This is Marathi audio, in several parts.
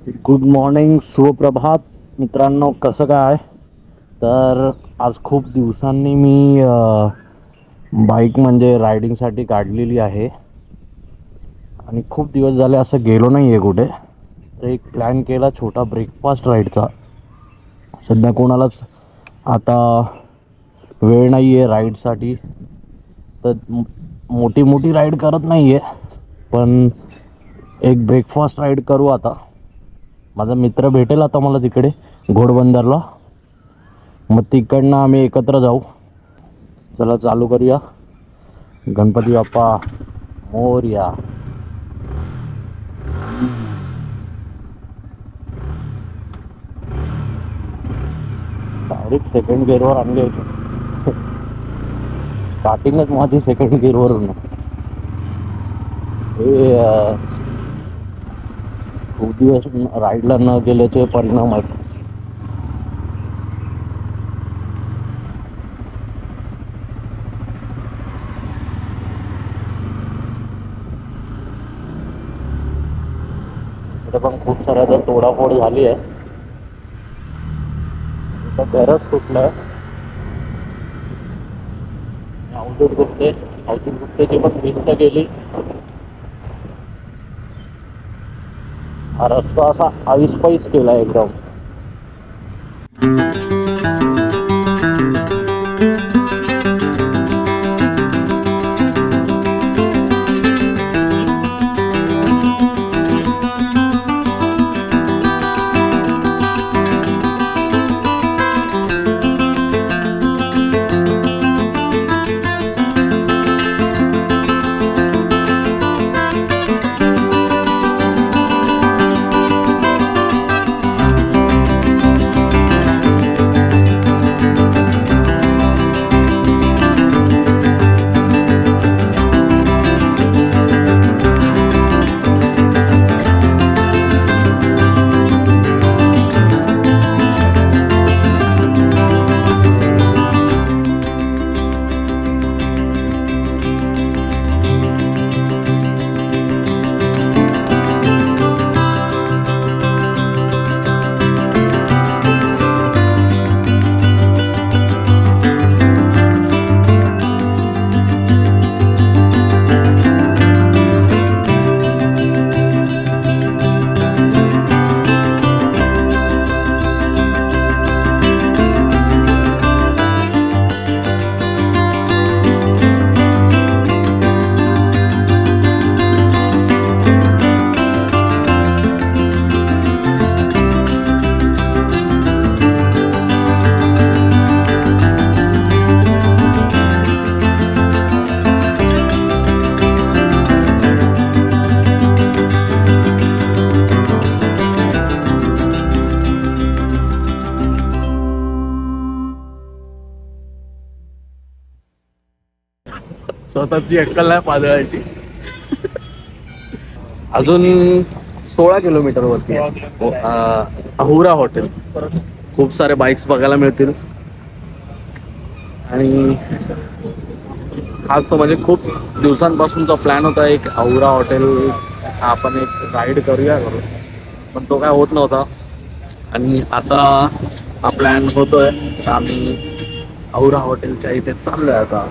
गुड मॉर्निंग, सुप्रभात मित्रांनो. कसं काय? तर आज खूप दिवसांनी मी बाईक म्हणजे रायडिंगसाठी काढलेली आहे आणि खूप दिवस झाले असं गेलो नाही आहे कुठे. तर एक प्लॅन केला छोटा ब्रेकफास्ट राईडचा. सध्या कोणालाच आता वेळ नाही आहे राईडसाठी, तर मोठी मोठी राईड करत नाही आहे, पण एक ब्रेकफास्ट राईड करू आता. माझा मित्र भेटेल आता मला तिकडे घोडबंदरला, मग तिकडनं आम्ही एकत्र जाऊ. चला चालू करूया. गणपती बाप्पा मोरया. डायरेक्ट सेकंड गिअरवर आणले. स्टार्टिंगच माझी सेकंड गिअरवरून. हे खूप दिवस राईडला न गेल्याचे परिणाम आहेत. इकडे पण खूप साऱ्या तोडाफोड झाली आहे. गरज सुटलंय. अवधूत गुप्तेची पण भिंत गेली. हा रस्ता असा आईस केला एकदम. स्वतःची अक्कल नाही पाजळायची. अजून 16 किलोमीटर वरती अहुरा हॉटेल. खूप सारे बाईक्स बघायला मिळतील आणि खास म्हणजे खूप दिवसांपासूनचा प्लॅन होता एक अहुरा हॉटेल आपण एक राईड करूया करू, पण तो काय होत नव्हता. आणि आता हा प्लॅन होतोय. आम्ही अहुरा हॉटेलच्या इथे चाललोय आता.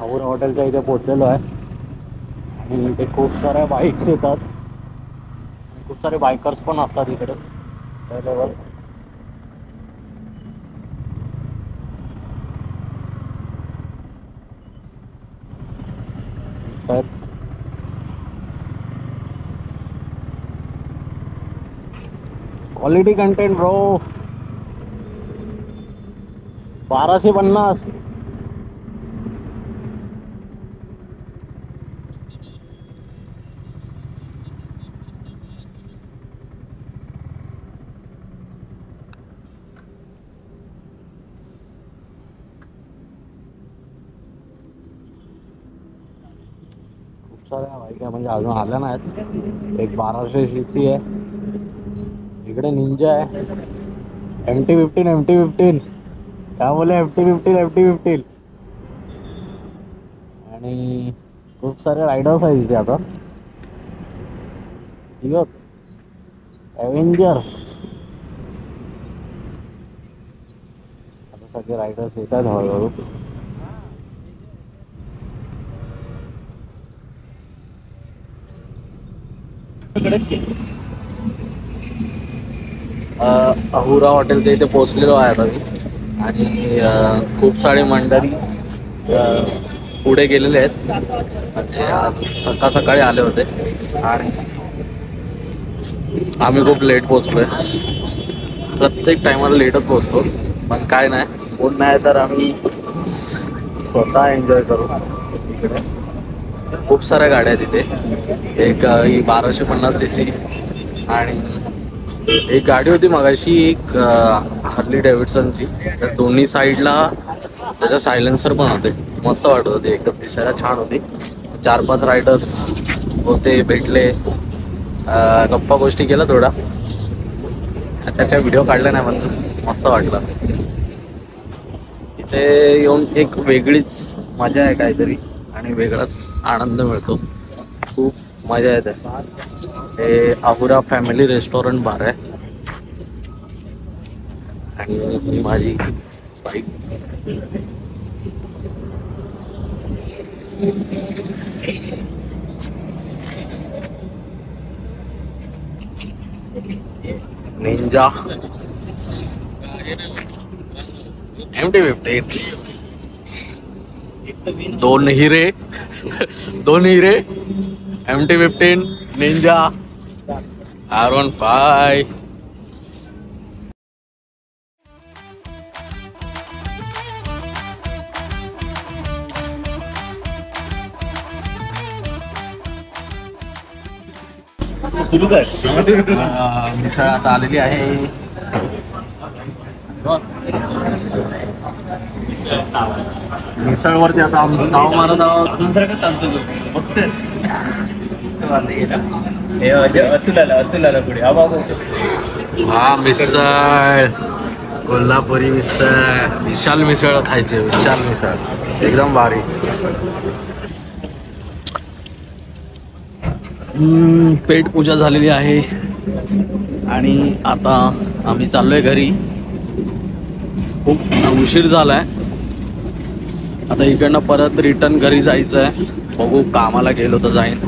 औरा हॉटेलच्या इथे पोहोचलेलो आहे आणि इथे खूप साऱ्या बाईक्स येतात, खूप सारे बायकर्स पण असतात इकडे त्याच्यावर. Quality content bro. 1250. खूप साऱ्या बाईक आहे, म्हणजे अजून आल्या नाहीत. एक 1200cc आहे, इकडे निंजा आहे, MT-15 काय बोले, MT-15 आणि खूप सारे रायडर्स आहेत इथे. आता एव्हेंजर, आता सगळे रायडर्स येत आहेत हळूहळू. अहुरा हॉटेलच्या इथे पोहोचलेलो आहे आता मी आणि खूप सारे मंडळी पुढे गेलेले आहेत, म्हणजे आज सकाळी आले होते आणि आम्ही खूप लेट पोहोचलोय. प्रत्येक टायमाला लेटच पोहोचतो, पण काय नाही, कोण नाही तर आम्ही स्वतः एन्जॉय करू. इकडे खूप साऱ्या गाड्या आहेत तिथे. एक ही 1250cc आणि एक गाडी होती मगाशी, एक हार्ली डेव्हिडसनची. तर दोन्ही साईडला त्याच्या सायलेन्सर पण होते, मस्त वाटत होते, एकदम दिसायला छान होती. 4-5 रायडर्स होते, भेटले, गप्पा गोष्टी केल्या थोडा. त्याच्या व्हिडिओ काढला नाही, पण मस्त वाटलं. इथे येऊन एक वेगळीच मजा आहे काहीतरी, आणि वेगळाच आनंद मिळतो. खूप मजा येते. हे अहुरा फॅमिली रेस्टॉरंट बार आहे आणि ही माझी बाईक. निंजा MT-15, दोन हिरे MT-15 निंजा R15. मिसळ आता आलेली आहे. मिसळवरती आता आम्ही ताव मारत आहोत. हा मिसळ, कोल्हापुरी मिसळ, विशाल मिसळ खायची, विशाल मिसळ एकदम भारी. पेट पूजा झालेली आहे आणि आता आम्ही चाललोय घरी. खूप उशीर झालाय, आता इकडनं परत रिटर्न घरी जायचं आहे. बघू, कामाला गेलो तर जाईन.